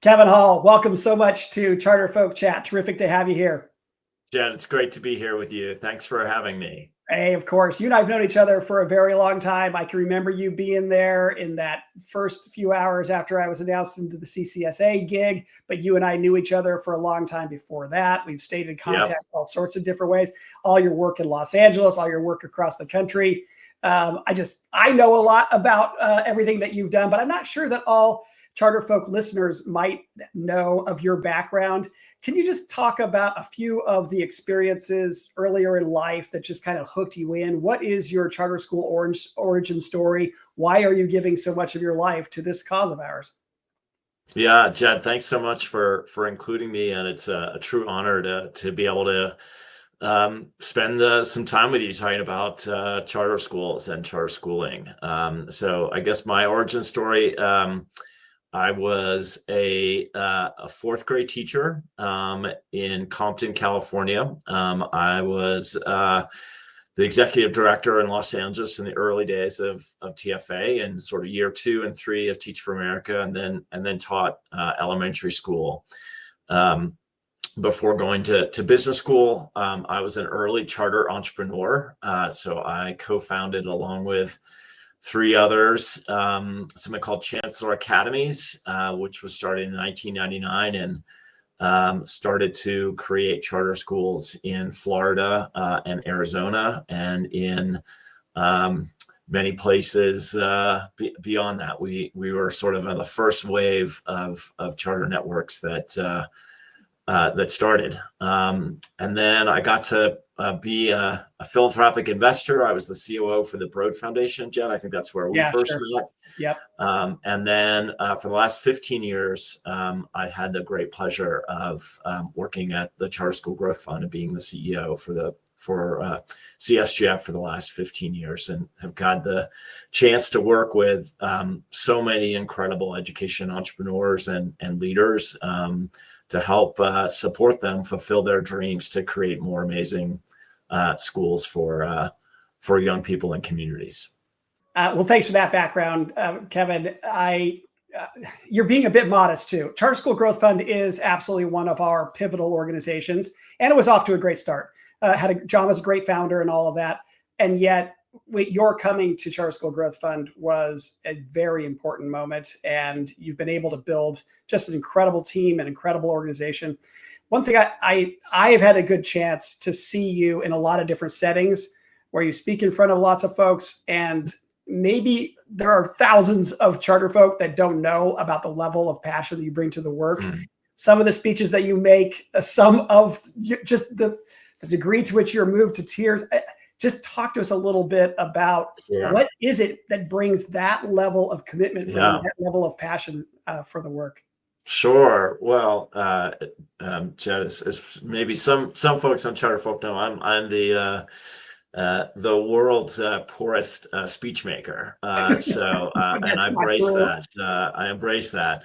Kevin Hall, welcome so much to CharterFolk Chat. Terrific to have you here. Jed, it's great to be here with you. Thanks for having me. Hey, of course. You and I have known each other for a very long time. I can remember you being there in that first few hours after I was announced into the CCSA gig, but you and I knew each other for a long time before that. We've stayed in contact all sorts of different ways. All your work in Los Angeles, all your work across the country. I know a lot about everything that you've done, but I'm not sure that all CharterFolk listeners might know of your background. Can you just talk about a few of the experiences earlier in life that just kind of hooked you in? What is your charter school origin story? Why are you giving so much of your life to this cause of ours? Yeah, Jed, thanks so much for including me, and it's a true honor to be able to spend some time with you talking about charter schools and charter schooling. So I guess my origin story. I was a fourth grade teacher in Compton, California. I was the executive director in Los Angeles in the early days of TFA, and sort of year 2 and 3 of Teach for America, and then taught elementary school. Before going to business school, I was an early charter entrepreneur. So I co-founded, along with 3 others, something called Chancellor Academies, which was started in 1999, and started to create charter schools in Florida and Arizona, and in many places beyond that. We were sort of on the first wave of charter networks that started. And then I got to be a philanthropic investor. I was the COO for the Broad Foundation, Jen. I think that's where we first met. Yep. And then for the last 15 years, I had the great pleasure of working at the Charter School Growth Fund and being the CEO for CSGF for the last 15 years, and have got the chance to work with so many incredible education entrepreneurs and leaders to help support them fulfill their dreams to create more amazing schools for young people and communities. Well, thanks for that background, Kevin. You're being a bit modest too. Charter School Growth Fund is absolutely one of our pivotal organizations, and it was off to a great start. John was a great founder and all of that, and yet your coming to Charter School Growth Fund was a very important moment, and you've been able to build just an incredible team, an incredible organization. One thing I've had a good chance to see you in a lot of different settings where you speak in front of lots of folks, and maybe there are thousands of charter folk that don't know about the level of passion that you bring to the work. Some of the speeches that you make, some of just the degree to which you're moved to tears. Just talk to us a little bit about what is it that brings that level of commitment, that level of passion for the work. Sure. Well, Jed, as maybe some folks on CharterFolk know, I'm the world's poorest speech maker. So and I embrace that. I embrace that.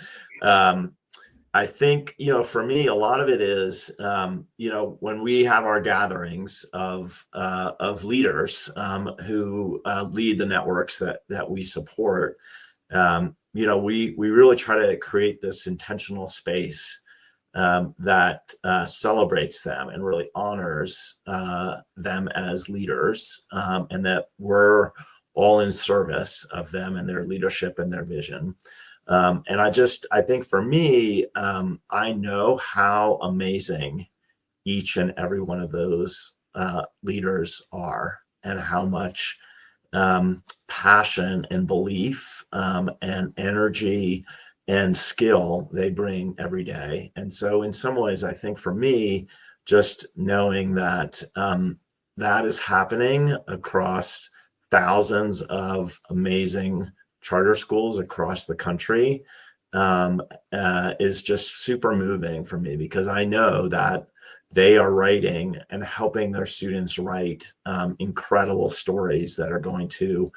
I think, for me, a lot of it is, when we have our gatherings of leaders who lead the networks that we support, we really try to create this intentional space that celebrates them and really honors them as leaders, and that we're all in service of them and their leadership and their vision. And I think for me, I know how amazing each and every one of those leaders are, and how much passion and belief and energy and skill they bring every day. And so in some ways, I think for me, just knowing that that is happening across thousands of amazing charter schools across the country is just super moving for me, because I know that they are writing and helping their students write incredible stories that are going to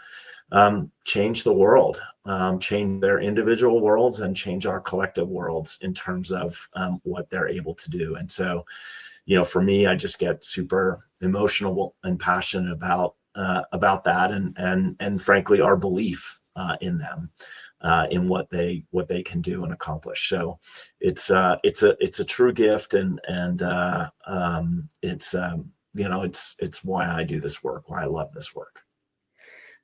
change the world, change their individual worlds, and change our collective worlds in terms of what they're able to do. And so, for me, I just get super emotional and passionate about that, and frankly, our belief in them, in what they can do and accomplish. So it's a true gift, and it's it's why I do this work, why I love this work.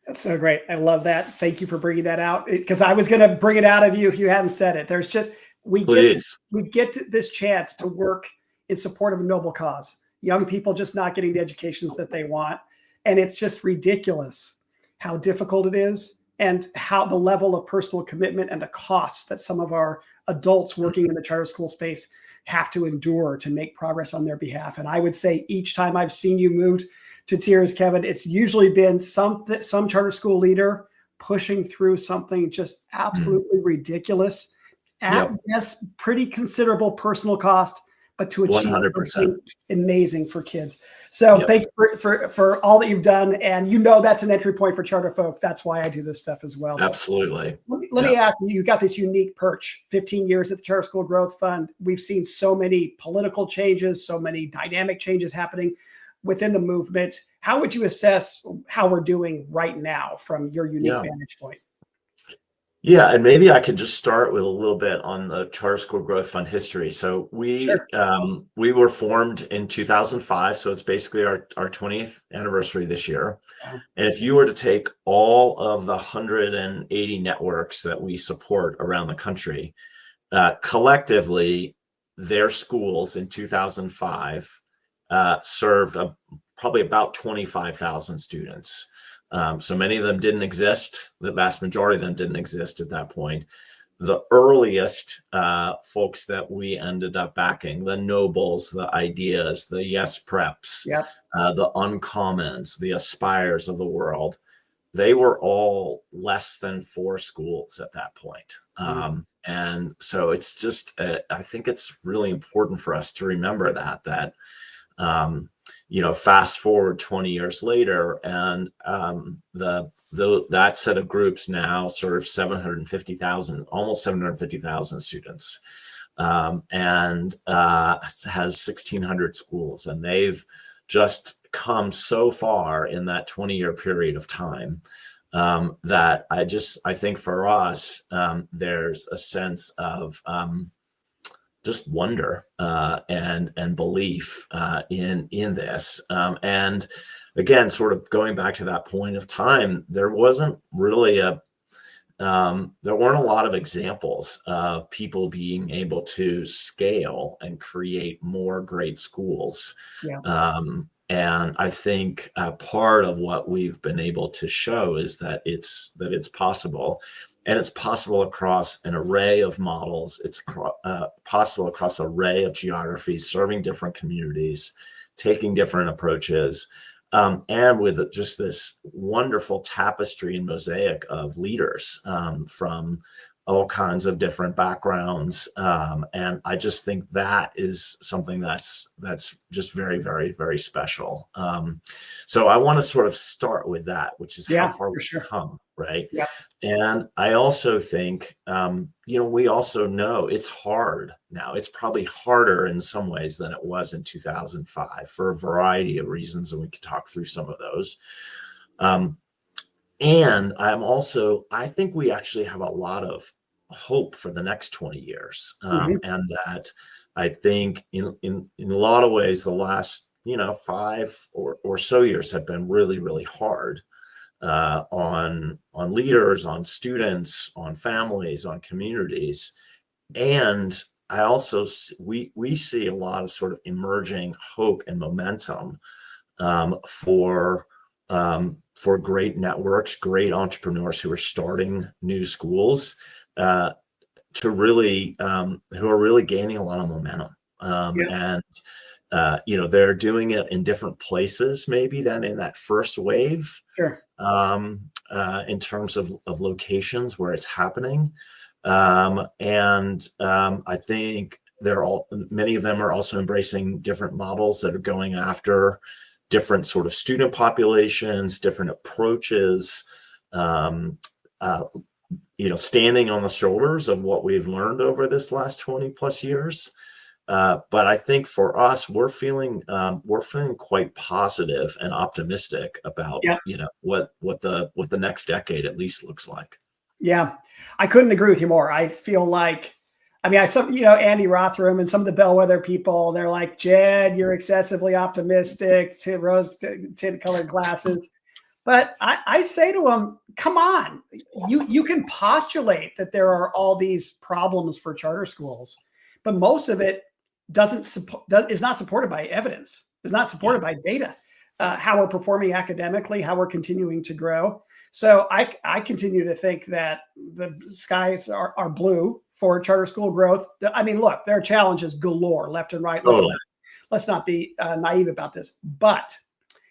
That's so great. I love that. Thank you for bringing that out, because I was going to bring it out of you if you hadn't said it. There's just, we get this chance to work in support of a noble cause. Young people just not getting the educations that they want. And it's just ridiculous how difficult it is, and how the level of personal commitment and the costs that some of our adults working in the charter school space have to endure to make progress on their behalf. And I would say each time I've seen you moved to tears, Kevin, it's usually been some charter school leader pushing through something just absolutely ridiculous at yes, pretty considerable personal cost, but to achieve 100%. something amazing for kids. So thank you for all that you've done. And that's an entry point for CharterFolk. That's why I do this stuff as well. Absolutely. Let me ask you, you've got this unique perch, 15 years at the Charter School Growth Fund. We've seen so many political changes, so many dynamic changes happening within the movement. How would you assess how we're doing right now from your unique vantage point? Yeah, and maybe I could just start with a little bit on the Charter School Growth Fund history. So we were formed in 2005, so it's basically our 20th anniversary this year. And if you were to take all of the 180 networks that we support around the country, collectively, their schools in 2005 served probably about 25,000 students. So many of them didn't exist. The vast majority of them didn't exist at that point. The earliest folks that we ended up backing, the Nobles, the Ideas, the Yes Preps, the Uncommons, the Aspires of the world, they were all less than 4 schools at that point. And so it's just, I think it's really important for us to remember that fast forward 20 years later, and that set of groups now serve 750,000, almost 750,000 students, and has 1,600 schools, and they've just come so far in that 20-year period of time that I think for us, there's a sense of just wonder and belief in this. And again, sort of going back to that point of time, there wasn't really there weren't a lot of examples of people being able to scale and create more great schools. And I think part of what we've been able to show is that it's possible. And it's possible across an array of models. It's possible across an array of geographies, serving different communities, taking different approaches, and with just this wonderful tapestry and mosaic of leaders from all kinds of different backgrounds. And I just think that is something that's just very, very, very special. So I want to sort of start with that, which is how far we've come, right? And I also think, we also know it's hard now. It's probably harder in some ways than it was in 2005 for a variety of reasons, and we could talk through some of those. And I think we actually have a lot of hope for the next 20 years. And that I think in a lot of ways, the last, 5 or so years have been really, really hard on leaders, on students, on families, on communities. And I also, we see a lot of sort of emerging hope and momentum for great networks, great entrepreneurs who are starting new schools, to really, who are really gaining a lot of momentum. And, they're doing it in different places maybe than in that first wave, in terms of locations where it's happening. And I think many of them are also embracing different models that are going after different sort of student populations, different approaches, standing on the shoulders of what we've learned over this last 20 plus years. But I think for us, we're feeling quite positive and optimistic about, what the next decade at least looks like. Yeah, I couldn't agree with you more. I feel like, I mean, Andy Rothram and some of the bellwether people, they're like, Jed, you're excessively optimistic, to rose tint colored glasses. But I say to them, come on, you can postulate that there are all these problems for charter schools, but most of it is not supported by evidence, is not supported by data. How we're performing academically, how we're continuing to grow. So I continue to think that the skies are blue for charter school growth. I mean, look, there are challenges galore left and right. Let's not be naive about this. But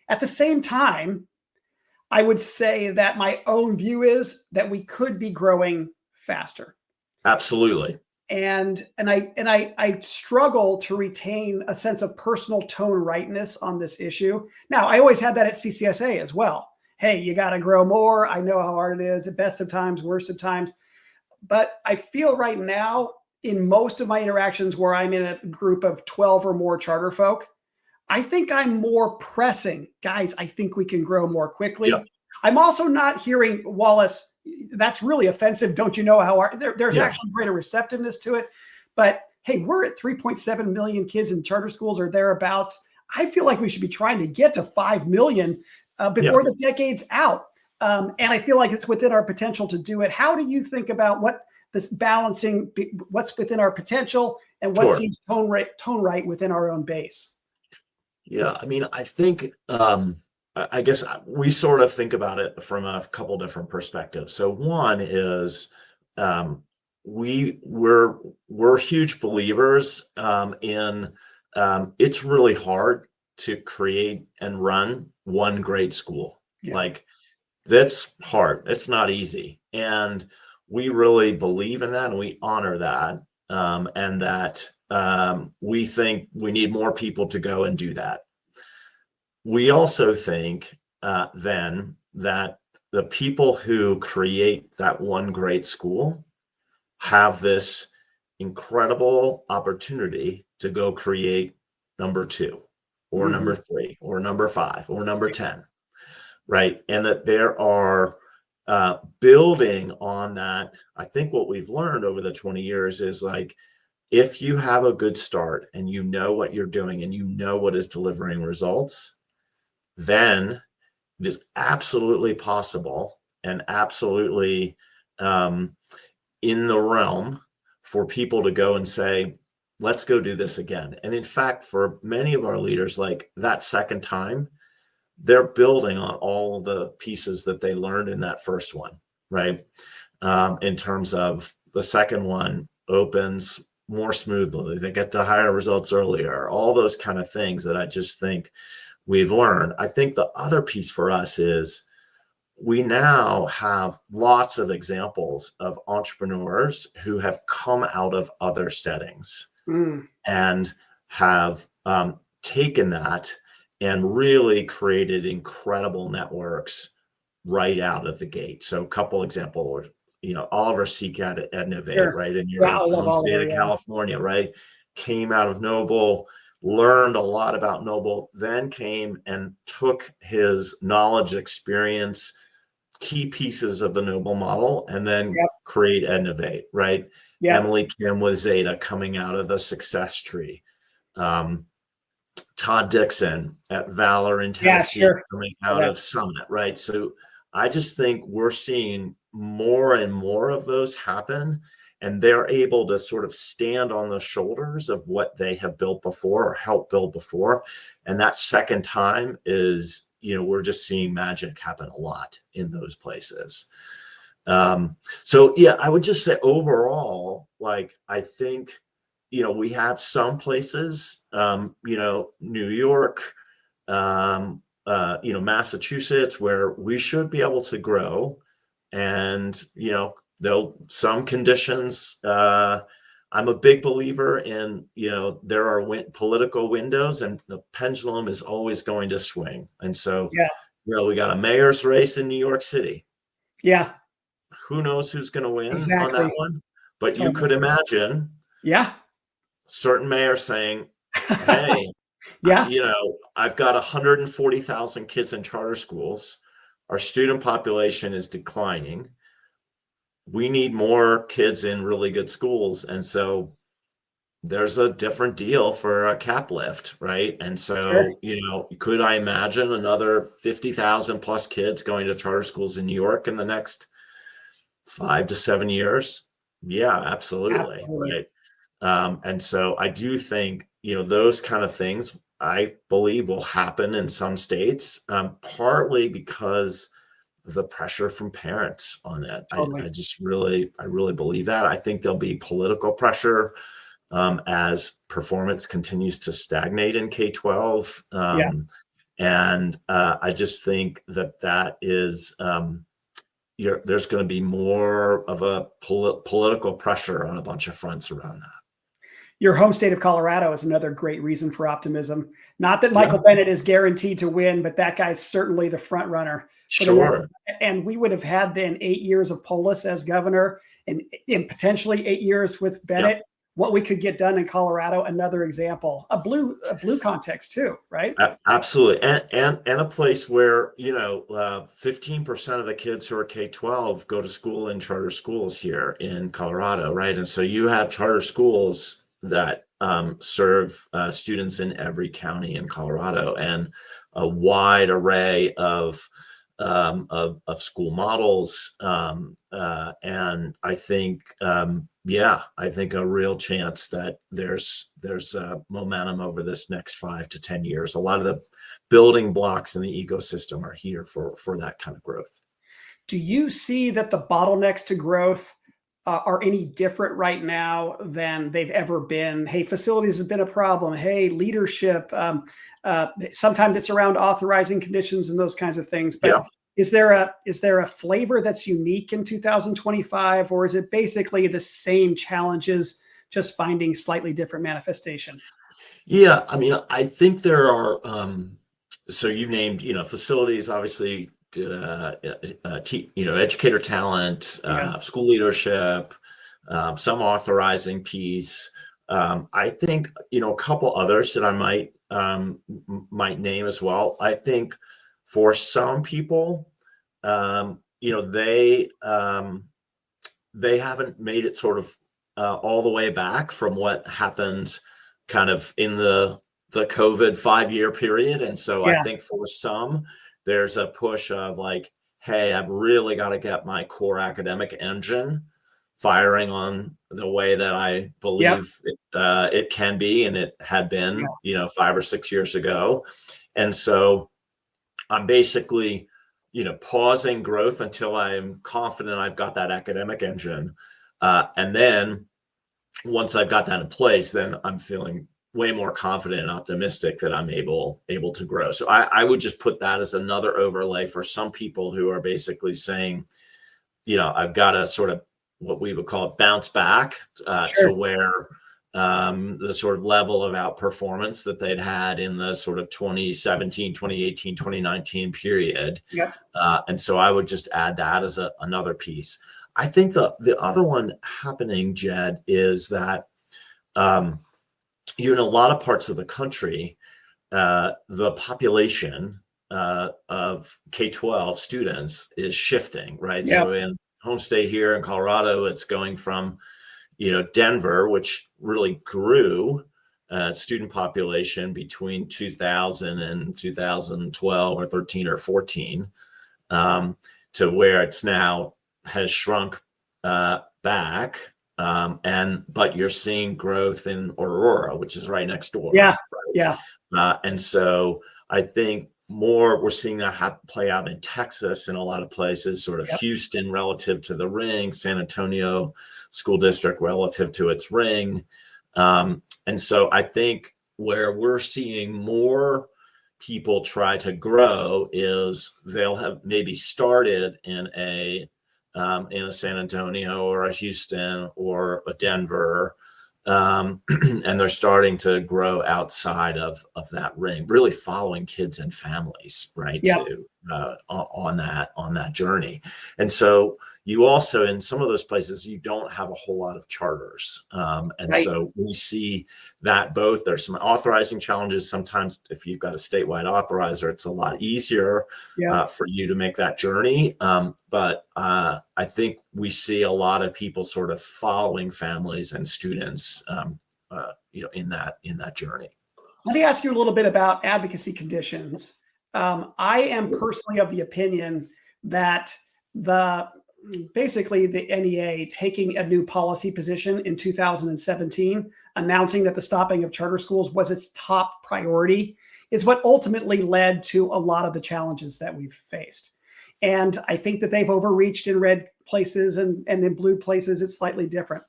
at the same time, I would say that my own view is that we could be growing faster. Absolutely. And I struggle to retain a sense of personal tone rightness on this issue. Now, I always had that at CCSA as well. Hey, you got to grow more. I know how hard it is at best of times, worst of times. But I feel right now in most of my interactions where I'm in a group of 12 or more charter folk, I think I'm more pressing. Guys, I think we can grow more quickly. Yeah. I'm also not hearing, Wallace, that's really offensive. Don't you know how hard? There's actually greater receptiveness to it. But hey, we're at 3.7 million kids in charter schools or thereabouts. I feel like we should be trying to get to 5 million before the decade's out. And I feel like it's within our potential to do it. How do you think about what this balancing, what's within our potential and what seems tone right within our own base? Yeah, I mean, I think, I guess we sort of think about it from a couple different perspectives. So one is we're huge believers in it's really hard to create and run one great school. Yeah. Like that's hard. It's not easy. And we really believe in that and we honor that. And that we think we need more people to go and do that. We also think then that the people who create that one great school have this incredible opportunity to go create number 2 or number 3 or number 5 or number 10, right? And that there are building on that. I think what we've learned over the 20 years is like, if you have a good start and you know what you're doing and you know what is delivering results, then it is absolutely possible and absolutely in the realm for people to go and say, let's go do this again. And in fact, for many of our leaders, like that second time, they're building on all the pieces that they learned in that first one, right? In terms of the second one opens more smoothly, they get to higher results earlier, all those kind of things that I just think we've learned. I think the other piece for us is we now have lots of examples of entrepreneurs who have come out of other settings and have taken that and really created incredible networks right out of the gate. So a couple examples, Oliver Seek at Innovate, right? In your home state of California, right? Came out of Noble, learned a lot about Noble, then came and took his knowledge, experience, key pieces of the Noble model, and then create Innovate, right? Yep. Emily Kim with Zeta coming out of the success tree. Todd Dixon at Valor in Tennessee coming out of Summit, right? So I just think we're seeing more and more of those happen, and they're able to sort of stand on the shoulders of what they have built before or helped build before. And that second time is, we're just seeing magic happen a lot in those places. So yeah, I would just say overall, like, I think, we have some places, New York, Massachusetts, where we should be able to grow. And, there'll some conditions. I'm a big believer in, there are political windows and the pendulum is always going to swing. And so, we got a mayor's race in New York City. Yeah. Who knows who's going to win on that one? But you could imagine certain mayor saying, hey, I've got 140,000 kids in charter schools. Our student population is declining. we need more kids in really good schools. And so there's a different deal for a cap lift, right? And Sure. so, could I imagine another 50,000 plus kids going to charter schools in New York in the next 5 to 7 years? Yeah, absolutely. Absolutely. Right. And so I do think, those kind of things I believe will happen in some states, partly because of the pressure from parents on it. Totally. I really believe that. I think there'll be political pressure as performance continues to stagnate in K-12. Yeah. And I just think that is, there's going to be more of a political pressure on a bunch of fronts around that. Your home state of Colorado is another great reason for optimism. Not that Yeah, Michael Bennett is guaranteed to win, but that guy's certainly the front runner for the next. sure. And we would have had then 8 years of Polis as governor and potentially 8 years with Yeah. Bennett. What we could get done in Colorado, another example, a blue context too, right? Absolutely. And a place where, 15% of the kids who are K-12 go to school in charter schools here in Colorado, right? And so you have charter schools that serve students in every county in Colorado, and a wide array of school models. And I think, I think a real chance that there's momentum over this next 5 to 10 years. A lot of the building blocks in the ecosystem are here for that kind of growth. Do you see that the bottlenecks to growth are any different right now than they've ever been? Hey, facilities have been a problem. Hey, leadership. Sometimes it's around authorizing conditions and those kinds of things. But Yeah. is there a flavor that's unique in 2025, or is it basically the same challenges, just finding slightly different manifestation? Yeah, I mean, I think there are. So you named, facilities, obviously, educator talent, Yeah. school leadership, some authorizing piece. I think, a couple others that I might name as well. I think for some people, they haven't made it sort of all the way back from what happened kind of in the COVID 5 year period. And so I Yeah. think for some, there's a push of like, hey, I've really got to get my core academic engine firing on the way that I Yep. believe it can be, and it had Yeah. been, 5 or 6 years ago. And so I'm basically, pausing growth until I'm confident I've got that academic engine. And then once I've got that in place, then I'm feeling way more confident and optimistic that I'm able to grow. So I would just put that as another overlay for some people who are basically saying, I've got to sort of what we would call it bounce back Sure. to where the sort of level of outperformance that they'd had in the sort of 2017, 2018, 2019 period. Yep. And so I would just add that as another piece. I think the other one happening, Jed, is that in a lot of parts of the country, the population of K-12 students is shifting, right? Yep. So in home state here in Colorado, it's going from, Denver, which really grew student population between 2000 and 2012 or 13 or 14, to where it's now has shrunk back. But you're seeing growth in Aurora, which is right next door. Yeah. Right? Yeah. And so I think we're seeing that play out in Texas in a lot of places, sort of Yep. Houston relative to the ring, San Antonio school district relative to its ring. And so I think where we're seeing more people try to grow is they'll have maybe started in a San Antonio or a Houston or a Denver, and they're starting to grow outside of that ring, really following kids and families, right? Yep. on that journey. And so you also, in some of those places, you don't have a whole lot of charters. And Right. so we see that both there's some authorizing challenges. Sometimes if you've got a statewide authorizer, it's a lot easier Yeah. for you to make that journey. But I think we see a lot of people sort of following families and students, in that journey. Let me ask you a little bit about advocacy conditions. I am personally of the opinion that basically the NEA taking a new policy position in 2017, announcing that the stopping of charter schools was its top priority, is what ultimately led to a lot of the challenges that we've faced. And I think that they've overreached in red places, and in blue places, it's slightly different.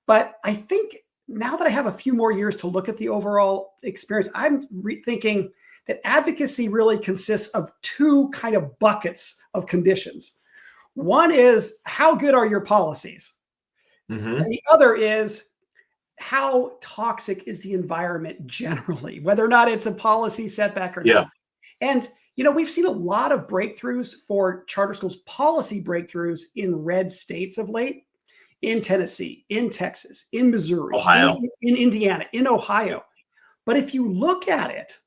But I think now that I have a few more years to look at the overall experience, I'm rethinking that advocacy really consists of two kind of buckets of conditions. One is, how good are your policies? Mm-hmm. And the other is, how toxic is the environment generally, whether or not it's a policy setback or not. And we've seen a lot of breakthroughs for charter schools, policy breakthroughs in red states of late. In Tennessee, in Texas, in Missouri, Ohio, in Indiana, in Ohio. But if you look at it,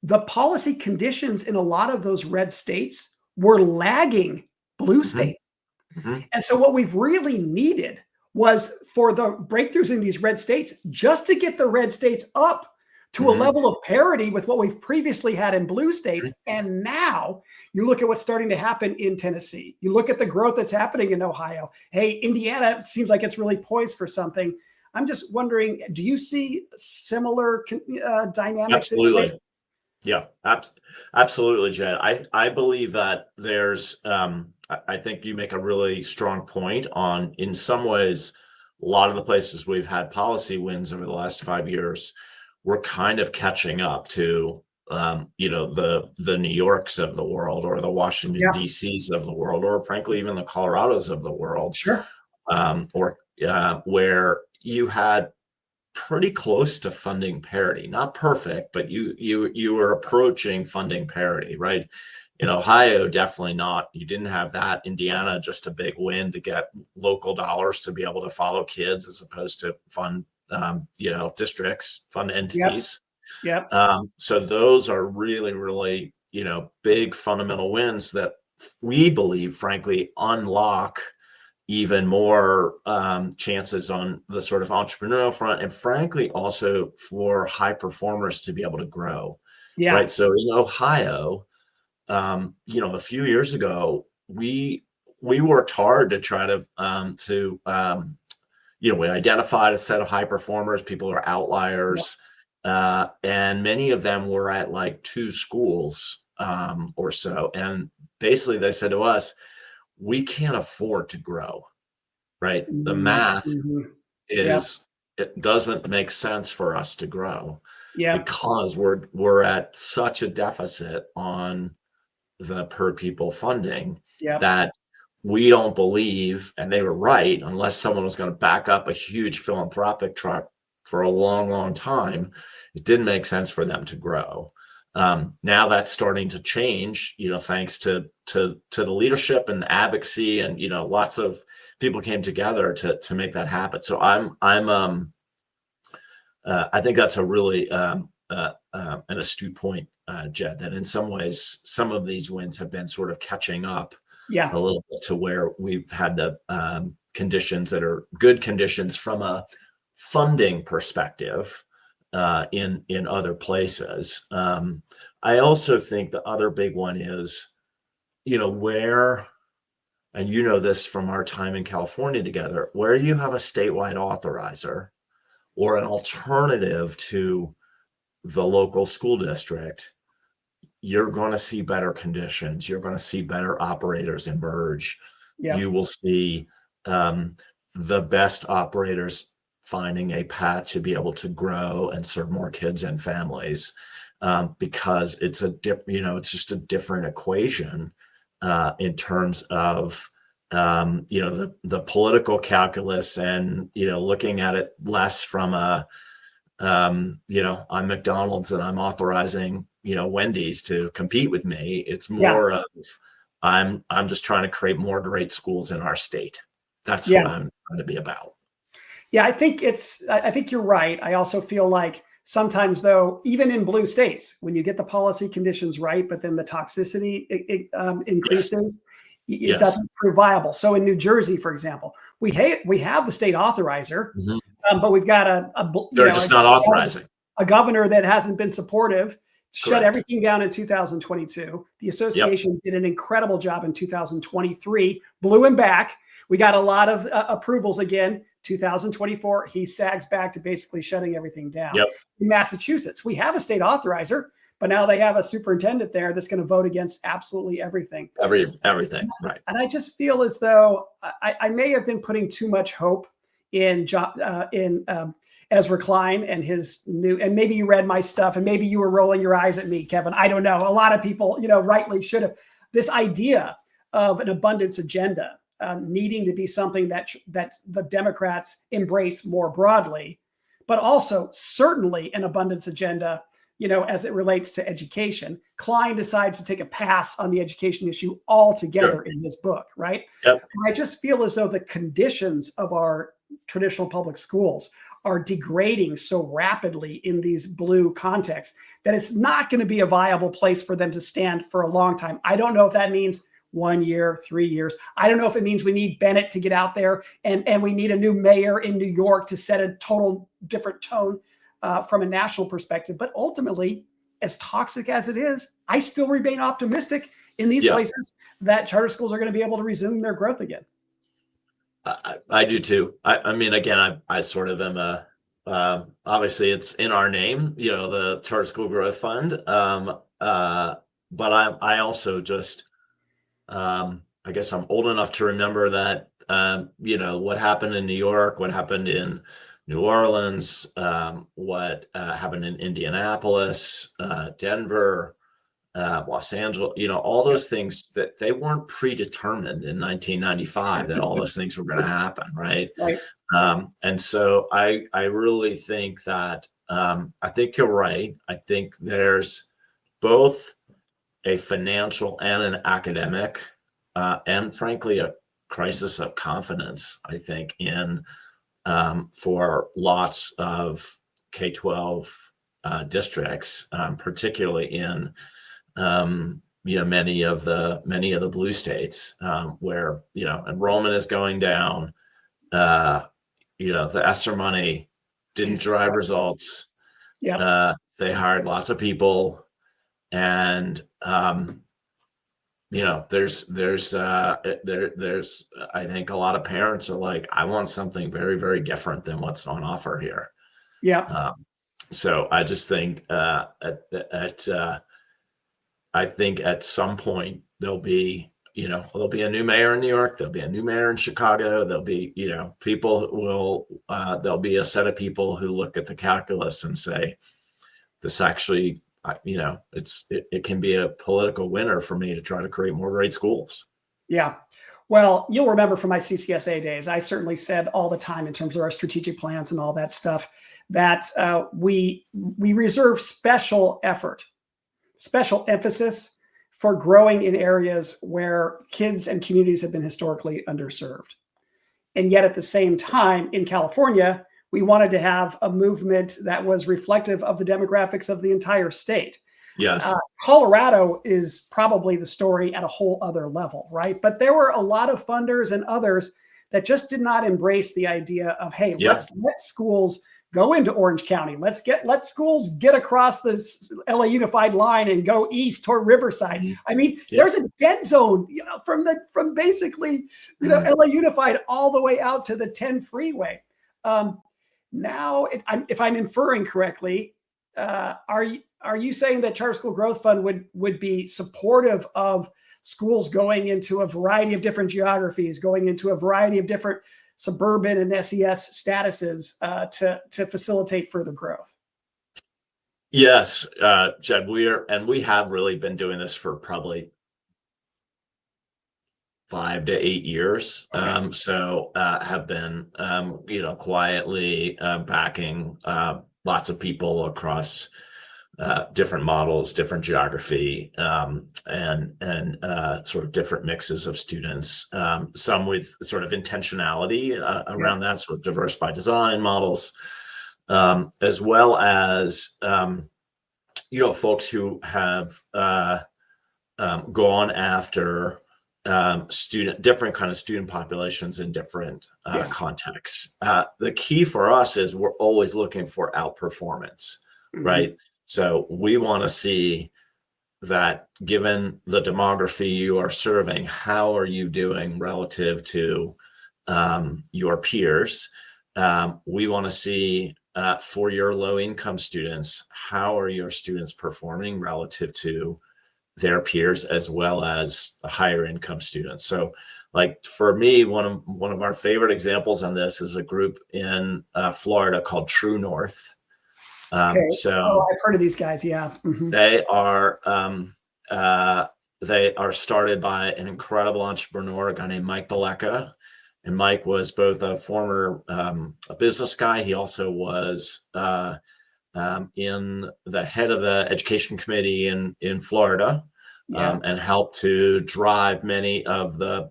the policy conditions in a lot of those red states were lagging blue states. Mm-hmm. And so what we've really needed was for the breakthroughs in these red states, just to get the red states up to a level of parity with what we've previously had in blue states. And now you look at what's starting to happen in Tennessee. You look at the growth that's happening in Ohio. Hey, Indiana seems like it's really poised for something. I'm just wondering, do you see similar dynamics? Absolutely. Yeah, absolutely, Jed. I believe that there's, I think you make a really strong point on, in some ways, a lot of the places we've had policy wins over the last 5 years, we're kind of catching up to, the New Yorks of the world, or the Washington, D.C.s of the world, or frankly, even the Colorados of the world. Sure. Where you had pretty close to funding parity, not perfect, but you were approaching funding parity, right? In Ohio, definitely not. You didn't have that. Indiana, just a big win to get local dollars to be able to follow kids, as opposed to fund districts, fund entities. Yep. So those are really, really, big fundamental wins that we believe, frankly, unlock even more chances on the sort of entrepreneurial front, and frankly, also for high performers to be able to grow. Yeah. Right. So in Ohio, a few years ago, we worked hard to try to, we identified a set of high performers. People are outliers. And many of them were at like 2 schools or so. And basically they said to us, we can't afford to grow, right? The math is, it doesn't make sense for us to grow because we're at such a deficit on the per pupil funding that we don't believe, and they were right, unless someone was going to back up a huge philanthropic truck for a long, long time, it didn't make sense for them to grow. Now that's starting to change, thanks to the leadership and the advocacy, and lots of people came together to make that happen. So I think that's a really an astute point, Jed, that in some ways some of these wins have been sort of catching up a little bit to where we've had the conditions that are good conditions from a funding perspective in other places. I also think the other big one is, where, and this from our time in California together, where you have a statewide authorizer or an alternative to the local school district, you're going to see better conditions. You're going to see better operators emerge. You will see the best operators finding a path to be able to grow and serve more kids and families, because it's it's just a different equation in terms of the political calculus, and looking at it less from a I'm McDonald's and I'm authorizing, Wendy's to compete with me. It's Yeah. more of I'm just trying to create more great schools in our state. That's Yeah. what I'm trying to be about. Yeah, I think you're right. I also feel like sometimes, though, even in blue states, when you get the policy conditions right, but then the toxicity Yes. increases, it Yes. doesn't prove viable. So in New Jersey, for example, we have the state authorizer, Mhm. but we've got They're just not authorizing. a governor that hasn't been supportive, shut Correct. everything down in 2022. The Yep. association did an incredible job in 2023, blew him back. We got a lot of approvals again. 2024, he sags back to basically shutting everything down. Yep. In Massachusetts, we have a state authorizer, but now they have a superintendent there that's going to vote against absolutely everything. Everything. Right. And I just feel as though I may have been putting too much hope in Ezra Klein and his new, and maybe you read my stuff and maybe you were rolling your eyes at me, Kevin. I don't know. A lot of people, rightly should have. This idea of an abundance agenda needing to be something that the Democrats embrace more broadly, but also certainly an abundance agenda, as it relates to education. Klein decides to take a pass on the education issue altogether Sure. in his book, right? Yep. And I just feel as though the conditions of our traditional public schools are degrading so rapidly in these blue contexts that it's not going to be a viable place for them to stand for a long time. I don't know if that means 1 year, 3 years. I don't know if it means we need Bennett to get out there and we need a new mayor in New York to set a total different tone from a national perspective. But ultimately, as toxic as it is, I still remain optimistic in these places that charter schools are going to be able to resume their growth again. I do too. I mean, again, I sort of am obviously it's in our name, the Charter School Growth Fund. But I also just, I guess I'm old enough to remember that, what happened in New York, what happened in New Orleans, what happened in Indianapolis, Denver, Los Angeles, all those things that they weren't predetermined in 1995 that all those things were going to happen, right? Right. And so I really think that I think you're right. I think there's both a financial and an academic, and frankly, a crisis of confidence, I think, in for lots of K-12 districts, particularly in many of the blue states, where enrollment is going down. The ESSER money didn't drive results. Yeah. They hired lots of people, and there's I think a lot of parents are like, I want something very, very different than what's on offer here. Yeah. So I just think I think at some point there'll be a new mayor in New York, there'll be a new mayor in Chicago, there'll be people who will there'll be a set of people who look at the calculus and say, this actually it can be a political winner for me to try to create more great schools. Yeah. Well, you'll remember from my CCSA days, I certainly said all the time in terms of our strategic plans and all that stuff that we reserve special effort, special emphasis for growing in areas where kids and communities have been historically underserved. And yet at the same time, in California, we wanted to have a movement that was reflective of the demographics of the entire state. Yes. Colorado is probably the story at a whole other level, right? But there were a lot of funders and others that just did not embrace the idea of, hey, let's let schools go into Orange County. Let schools get across this LA Unified line and go east toward Riverside. Mm-hmm. I mean, there's a dead zone, from basically, LA Unified all the way out to the 10 freeway. Now, if I'm inferring correctly, are you saying that Charter School Growth Fund would be supportive of schools going into a variety of different geographies, going into a variety of different suburban and SES statuses to facilitate further growth? Yes, Jed, we have really been doing this for probably 5 to 8 years. Okay. Have been, quietly backing lots of people across different models, different geography, and sort of different mixes of students, some with sort of intentionality around that, sort of diverse by design models, as well as, folks who have gone after different kind of student populations in different contexts. The key for us is we're always looking for outperformance, right? So we want to see that given the demography you are serving, how are you doing relative to your peers? We want to see for your low income students, how are your students performing relative to their peers as well as the higher income students? So like for me, one of our favorite examples on this is a group in Florida called True North. So I've heard of these guys. Yeah. They are started by an incredible entrepreneur, a guy named Mike Balecka. And Mike was both a former a business guy. He also was in the head of the education committee in Florida, and helped to drive many of the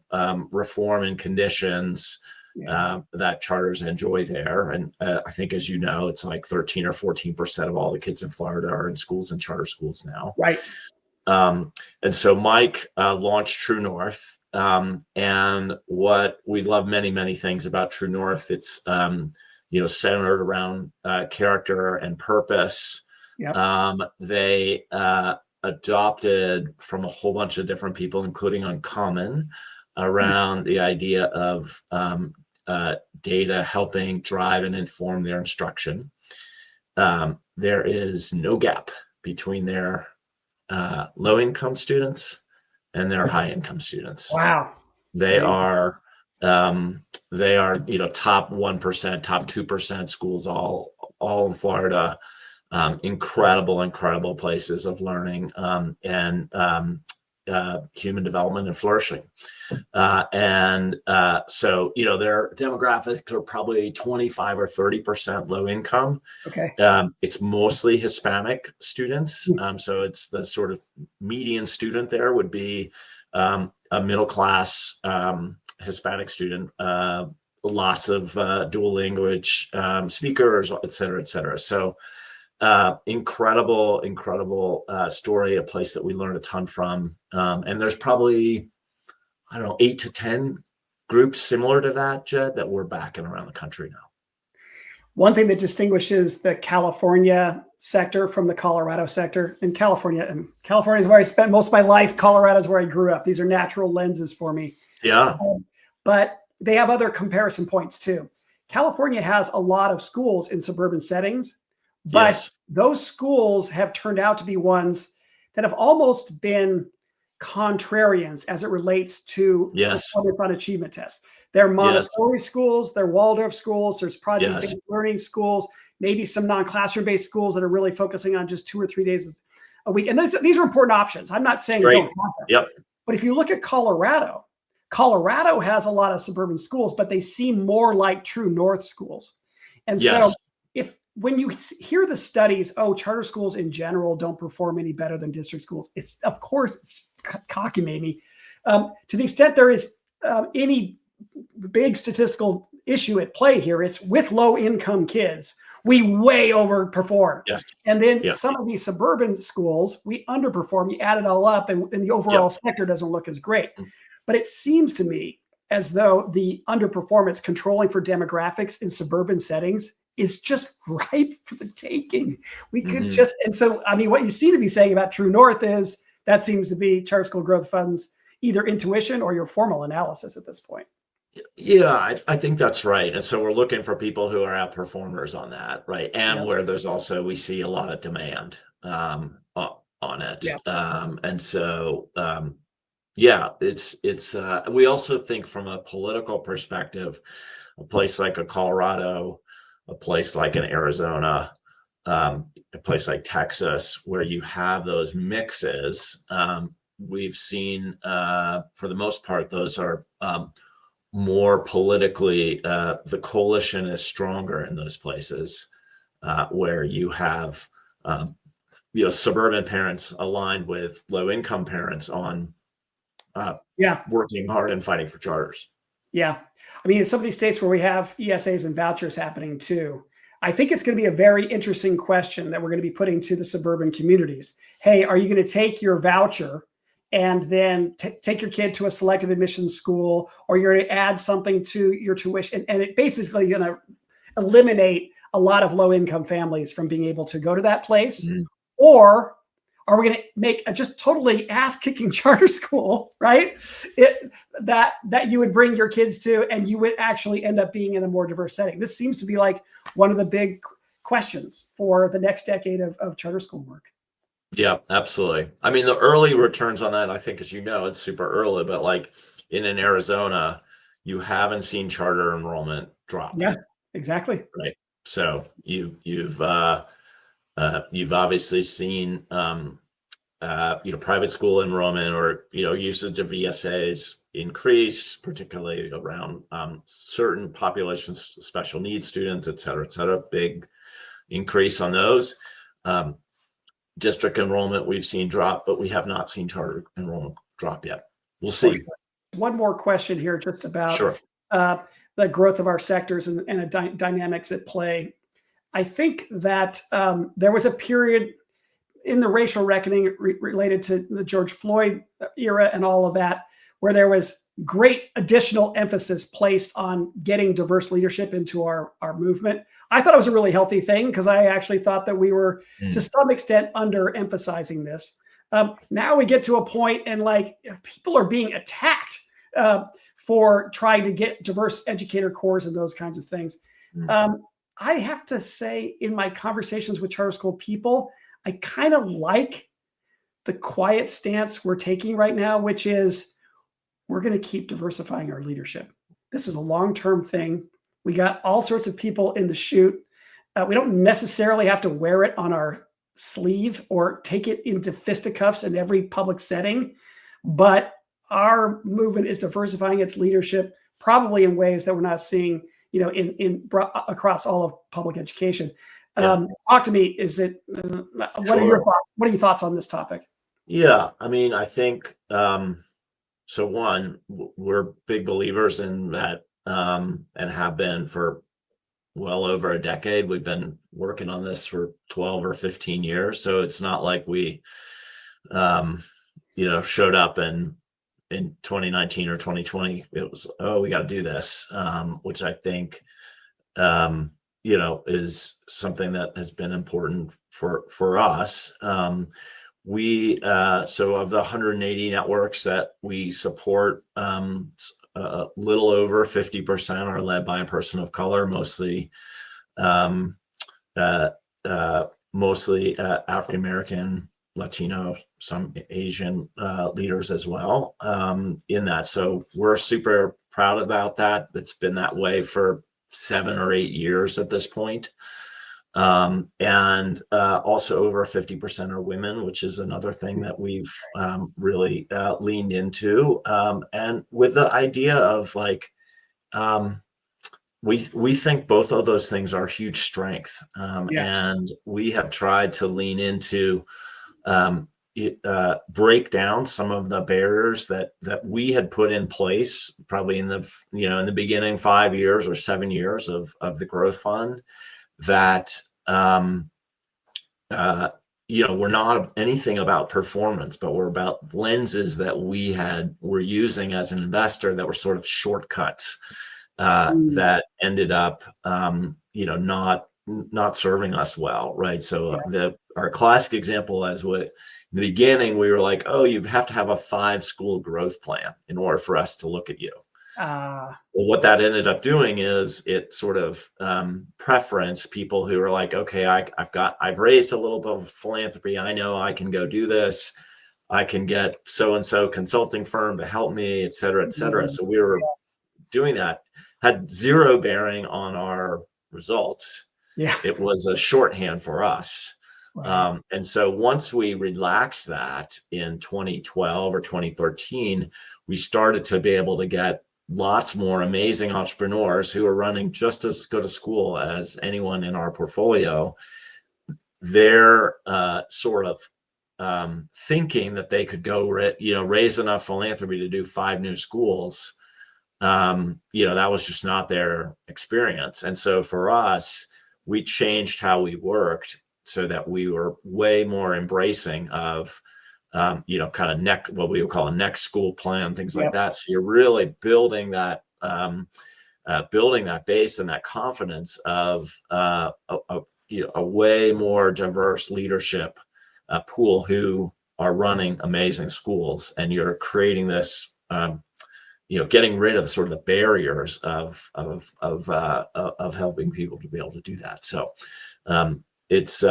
reform and conditions that charters enjoy there. And I think, as you know, it's like 13 or 14% of all the kids in Florida are in schools and charter schools now. Right. And so Mike launched True North. And what we love many, many things about True North, it's, centered around character and purpose. They adopted from a whole bunch of different people, including Uncommon, around the idea of data helping drive and inform their instruction. There is no gap between their low-income students and their high-income students. Wow. They are top 1%, top 2% schools all in Florida. Incredible places of learning and human development and flourishing. So, their demographics are probably 25 or 30% low income. It's mostly Hispanic students. So it's the sort of median student there would be a middle class Hispanic student, lots of dual language speakers, et cetera. So incredible story, a place that we learned a ton from. And there's probably, 8 to 10 groups similar to that, Jed, that we're backing around the country now. One thing that distinguishes the California sector from the Colorado sector, and California is where I spent most of my life. Colorado is where I grew up. These are natural lenses for me. Yeah. But they have other comparison points too. California has a lot of schools in suburban settings, but those schools have turned out to be ones that have almost been contrarians as it relates to performance on achievement tests. They're Montessori schools, they're Waldorf schools, there's project-based learning schools, maybe some non-classroom based schools that are really focusing on just 2 or 3 days a week. And these are important options. I'm not saying don't have them. But if you look at Colorado has a lot of suburban schools, but they seem more like True North schools. And so when you hear the studies, charter schools in general don't perform any better than district schools, it's just cockamamie. To the extent there is any big statistical issue at play here, it's with low income kids, we way overperform. And then some of these suburban schools, we underperform. You add it all up and the overall sector doesn't look as great. But it seems to me as though the underperformance controlling for demographics in suburban settings is just ripe for the taking. We could and so, what you seem to be saying about True North is that seems to be Charter School Growth Fund's either intuition or your formal analysis at this point. Yeah, I think that's right. And so we're looking for people who are outperformers on that, right? And where there's also, we see a lot of demand on it. And so, it's we also think from a political perspective, a place like a Colorado, a place like an Arizona, a place like Texas, where you have those mixes, we've seen, for the most part, those are more politically, the coalition is stronger in those places. where you have suburban parents aligned with low income parents on working hard and fighting for charters. Yeah. I mean, in some of these states where we have ESAs and vouchers happening too, I think it's going to be a very interesting question that we're going to be putting to the suburban communities. Hey, are you going to take your voucher and then take your kid to a selective admissions school, or you're going to add something to your tuition? And it basically going to eliminate a lot of low income families from being able to go to that place. Mm-hmm. Or are we going to make a just totally ass kicking charter school, right? That you would bring your kids to, and you would actually end up being in a more diverse setting. This seems to be like one of the big questions for the next decade of charter school work. Yeah, absolutely. I mean, the early returns on that, I think, as you know, it's super early, but like in Arizona, you haven't seen charter enrollment drop. Yeah, exactly. Right. So you've obviously seen private school enrollment or usage of ESAs increase, particularly around certain populations, special needs students, et cetera, big increase on those. District enrollment we've seen drop, but we have not seen charter enrollment drop yet. We'll see. Okay. One more question here, just about sure. The growth of our sectors and the dynamics at play. I think that there was a period in the racial reckoning related to the George Floyd era and all of that, where there was great additional emphasis placed on getting diverse leadership into our movement. I thought it was a really healthy thing, because I actually thought that we were to some extent underemphasizing this. Now we get to a point and like people are being attacked for trying to get diverse educator corps and those kinds of things. I have to say, in my conversations with charter school people, I kind of like the quiet stance we're taking right now, which is we're going to keep diversifying our leadership. This is a long-term thing. We got all sorts of people in the chute. We don't necessarily have to wear it on our sleeve or take it into fisticuffs in every public setting, but our movement is diversifying its leadership, probably in ways that we're not seeing, across all of public education. Talk to me. Is it? What are your thoughts? What are your thoughts on this topic? Yeah, I mean, I think so. One, we're big believers in that, and have been for well over a decade. We've been working on this for 12 or 15 years, so it's not like we, showed up in 2019 or 2020. It was, we got to do this, which I think, is something that has been important for us. So of the 180 networks that we support, a little over 50% are led by a person of color, mostly African American, Latino, some Asian leaders as well in that. So we're super proud about that. It's been that way for 7 or 8 years at this point. And also over 50% are women, which is another thing that we've really leaned into. And with the idea of like, we think both of those things are huge strength. And we have tried to lean into break down some of the barriers that we had put in place probably in the beginning 5 years or 7 years of the growth fund, that we're not anything about performance, but we're about lenses that we're using as an investor that were sort of shortcuts that ended up not serving us well, right? So our classic example is in the beginning we were like, oh, you have to have a 5-school growth plan in order for us to look at you. Well, what that ended up doing is it sort of preference people who are like, okay, I've raised a little bit of philanthropy. I know I can go do this. I can get so-and-so consulting firm to help me, et cetera, et cetera. So we were doing that, had zero bearing on our results. Yeah, it was a shorthand for us. Right. And so once we relaxed that in 2012 or 2013, we started to be able to get lots more amazing entrepreneurs who are running just as good a school as anyone in our portfolio. They're sort of thinking that they could go raise enough philanthropy to do 5 new schools. That was just not their experience. And so for us, we changed how we worked so that we were way more embracing of kind of what we would call a next school plan, things like that. So you're really building that base and that confidence of a way more diverse leadership pool who are running amazing schools, and you're creating this, getting rid of sort of the barriers of helping people to be able to do that. So it's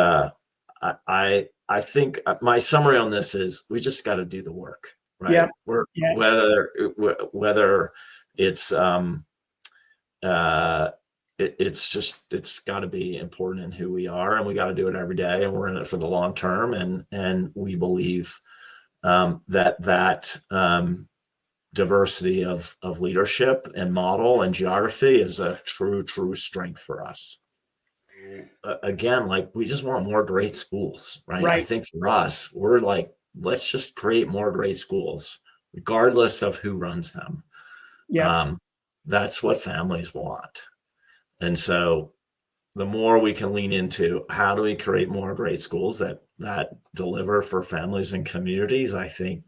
I think my summary on this is we just got to do the work, right? Whether it's it's got to be important in who we are, and we got to do it every day, and we're in it for the long term, and we believe that diversity of leadership and model and geography is a true strength for us. Again, we just want more great schools, right? I think for us, we're like, let's just create more great schools, regardless of who runs them. That's what families want. And so the more we can lean into how do we create more great schools that deliver for families and communities, I think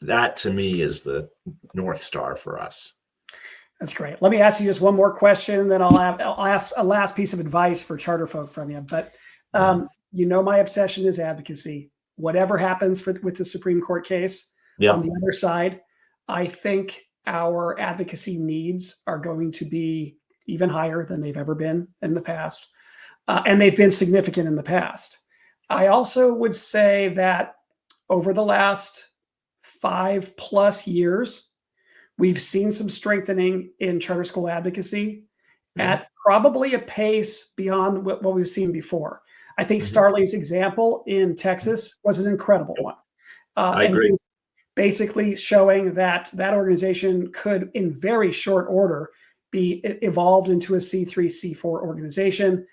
that to me is the North Star for us. That's great. Let me ask you just one more question, then I'll ask a last piece of advice for CharterFolk from you. But my obsession is advocacy. Whatever happens with the Supreme Court case, on the other side, I think our advocacy needs are going to be even higher than they've ever been in the past. And they've been significant in the past. I also would say that over the last 5+ years, we've seen some strengthening in charter school advocacy at probably a pace beyond what we've seen before. I think Starley's example in Texas was an incredible one. I agree. Basically showing that organization could, in very short order, be evolved into a C3, C4 organization.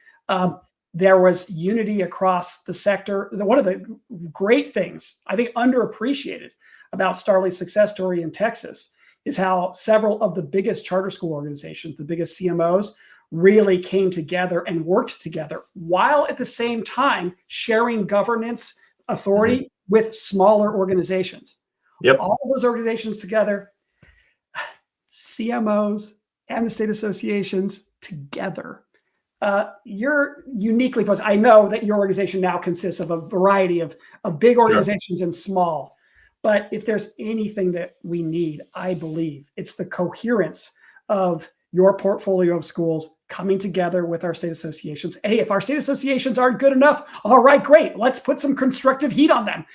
There was unity across the sector. One of the great things, I think underappreciated about Starley's success story in Texas is how several of the biggest charter school organizations, the biggest CMOs, really came together and worked together while at the same time sharing governance authority with smaller organizations. All of those organizations together, CMOs and the state associations together. You're uniquely posed. I know that your organization now consists of a variety of big organizations and small. But if there's anything that we need, I believe it's the coherence of your portfolio of schools coming together with our state associations. Hey, if our state associations aren't good enough, all right, great. Let's put some constructive heat on them.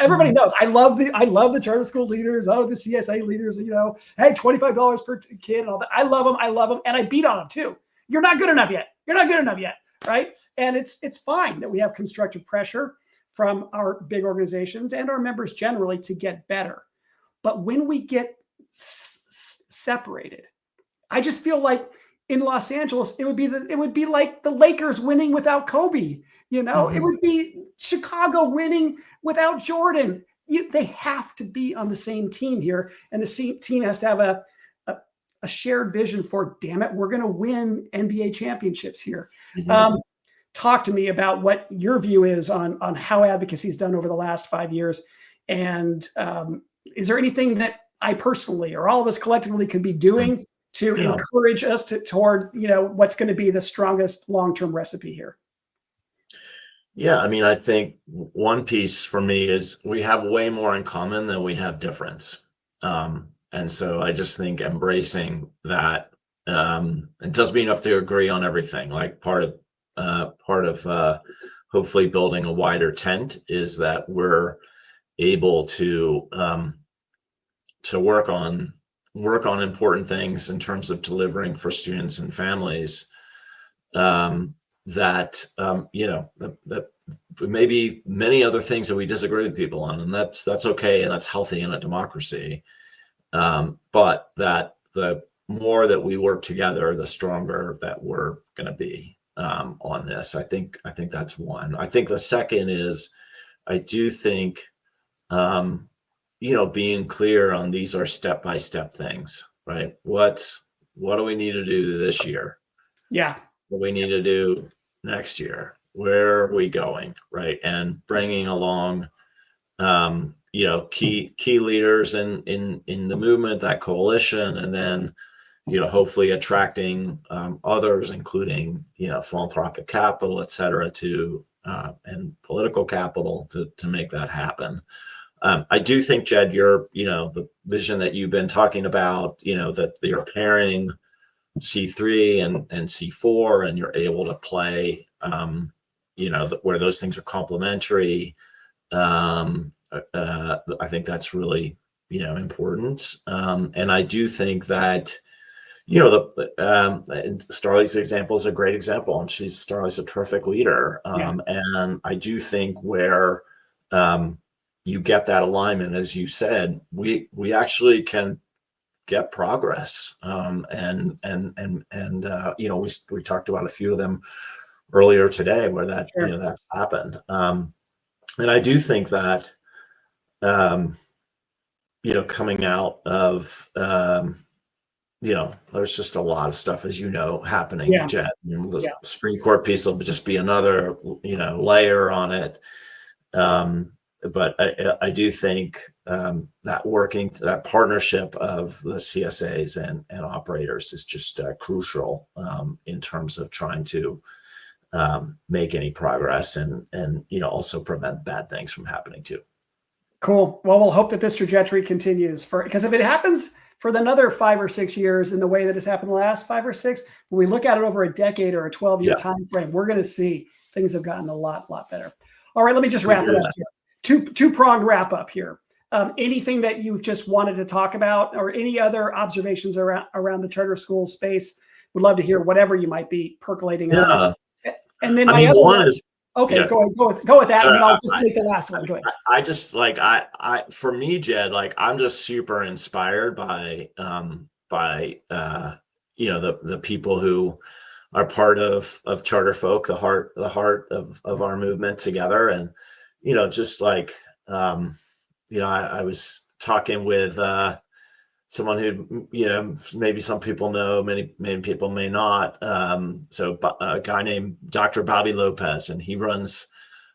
Everybody knows I love the charter school leaders. Oh, the CSA leaders. Hey, $25 per kid and all that. I love them, and I beat on them too. You're not good enough yet. Right? And it's fine that we have constructive pressure from our big organizations and our members generally to get better. But when we get separated, I just feel like in Los Angeles, it would be like the Lakers winning without Kobe. It would be Chicago winning without Jordan. They have to be on the same team here. And the team has to have a shared vision for, damn it, we're going to win NBA championships here. Talk to me about what your view is on how advocacy is done over the last 5 years. And is there anything that I personally or all of us collectively could be doing to encourage us toward what's going to be the strongest long-term recipe here? Yeah, I mean, I think one piece for me is we have way more in common than we have difference. And so I just think embracing that, it doesn't mean you have to agree on everything. Like part of hopefully building a wider tent is that we're able to work on important things in terms of delivering for students and families, that maybe many other things that we disagree with people on, and that's okay, and that's healthy in a democracy. But that the more that we work together, the stronger that we're going to be on this. I think that's one. I think the second is, I do think, being clear on these are step-by-step things, right? What do we need to do this year? Yeah. What we need to do next year? Where are we going, right? And bringing along, key leaders in the movement, that coalition, and then, hopefully attracting others, including, philanthropic capital, et cetera, and political capital to make that happen. I do think, Jed, the vision that you've been talking about, that you're pairing C3 and C4, and you're able to play, where those things are complementary. I think that's really, important. And I do think that, Starley's example is a great example, and Starley's a terrific leader. And I do think where you get that alignment, as you said, we actually can get progress. We talked about a few of them earlier today where that, Sure. that's happened. And I do think that, coming out of, there's just a lot of stuff, as happening, Yeah. Jet. The Supreme Court piece will just be another, layer on it. But I do think that partnership of the CSAs and operators is just crucial in terms of trying to make any progress and also prevent bad things from happening too. Cool. Well, we'll hope that this trajectory continues, because if it happens for another 5 or 6 years in the way that has happened the last 5 or 6, when we look at it over a decade or a 12-year time frame, we're going to see things have gotten a lot better. All right, let me just wrap it up here. Two-pronged wrap up here. Anything that you just wanted to talk about, or any other observations around the charter school space? Would love to hear whatever you might be percolating on. And then my other one is, okay, go with that, and then I'll just make the last one. Go ahead. I just for me, Jed, I'm just super inspired by the people who are part of CharterFolk, the heart of our movement together. And I was talking with someone who, maybe some people know, many people may not. So a guy named Dr. Bobby Lopez, and he runs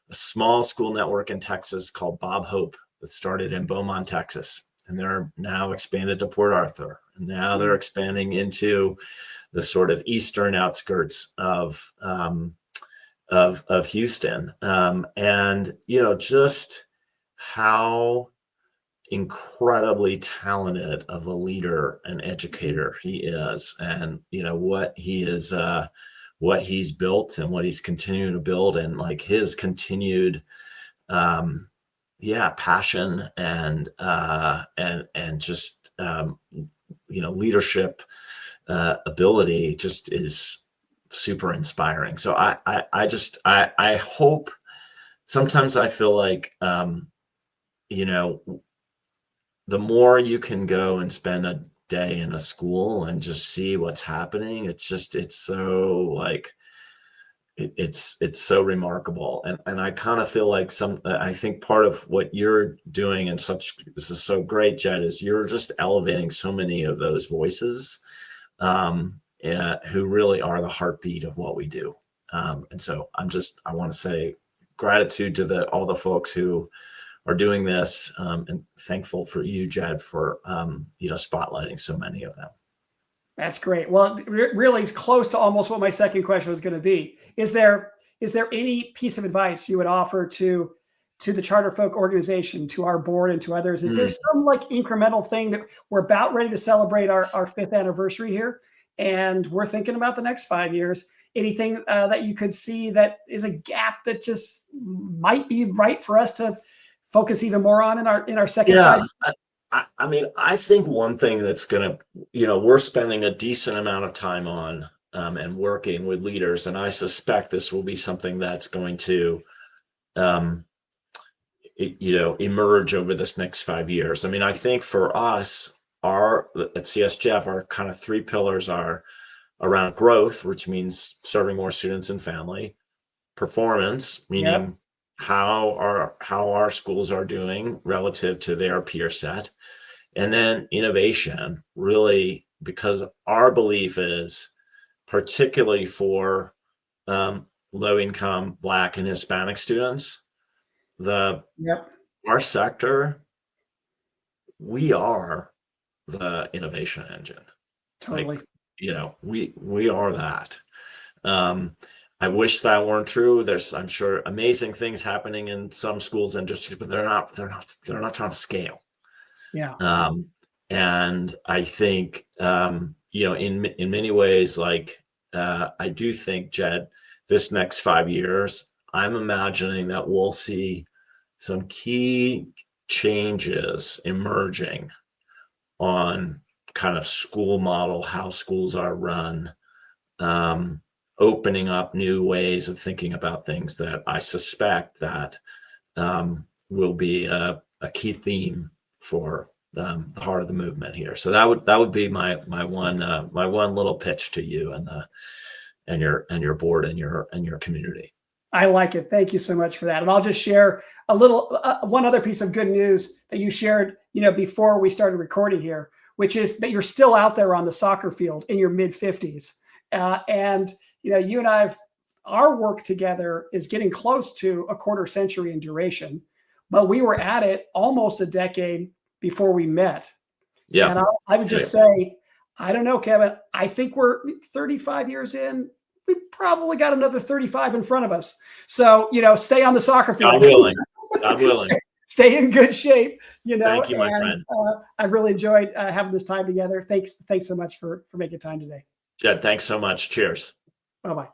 a small school network in Texas called Bob Hope that started in Beaumont, Texas. And they're now expanded to Port Arthur. And now they're expanding into the sort of eastern outskirts of Houston. And, just how incredibly talented of a leader and educator he is, and what he's built and what he's continuing to build, and his continued passion and just leadership ability just is super inspiring. So I hope, sometimes I feel like the more you can go and spend a day in a school and just see what's happening, it's so it's so remarkable. And I kind of feel like I think part of what you're doing, and this is so great, Jed, is you're just elevating so many of those voices who really are the heartbeat of what we do. And so I want to say gratitude to all the folks who are doing this, and thankful for you, Jed, for spotlighting so many of them. That's great. Well, really is close to almost what my second question was going to be. Is there any piece of advice you would offer to the CharterFolk organization, to our board, and to others? Is there some incremental thing that we're about ready to celebrate our 5th anniversary here, and we're thinking about the next 5 years? Anything that you could see that is a gap that just might be right for us to focus even more on in our second? I mean, I think one thing that's going to, we're spending a decent amount of time on and working with leaders, and I suspect this will be something that's going to, emerge over this next 5 years. I mean, I think for us, at CSGF, our kind of 3 pillars are around growth, which means serving more students and family; performance, meaning how our schools are doing relative to their peer set; and then innovation, really, because our belief is, particularly for low income Black and Hispanic students, our sector, we are the innovation engine. Totally. Like, we are that. I wish that weren't true. There's, I'm sure, amazing things happening in some schools and districts, but they're not trying to scale. Yeah. And I think, in many ways, like, I do think, Jed, this next 5 years, I'm imagining that we'll see some key changes emerging on kind of school model, how schools are run, opening up new ways of thinking about things that I suspect that will be a key theme for the heart of the movement here. So that would be my one little pitch to you and your board and your community. I like it. Thank you so much for that. And I'll just share a little one other piece of good news that you shared, before we started recording here, which is that you're still out there on the soccer field in your mid-50s. And you and our work together is getting close to a quarter century in duration, but we were at it almost a decade before we met. Yeah. And I would just say, I don't know, Kevin, I think we're 35 years in. We probably got another 35 in front of us. So, stay on the soccer field. God willing. Stay in good shape. Thank you, my friend. I really enjoyed having this time together. Thanks so much for making time today. Jed, thanks so much. Cheers. Bye-bye.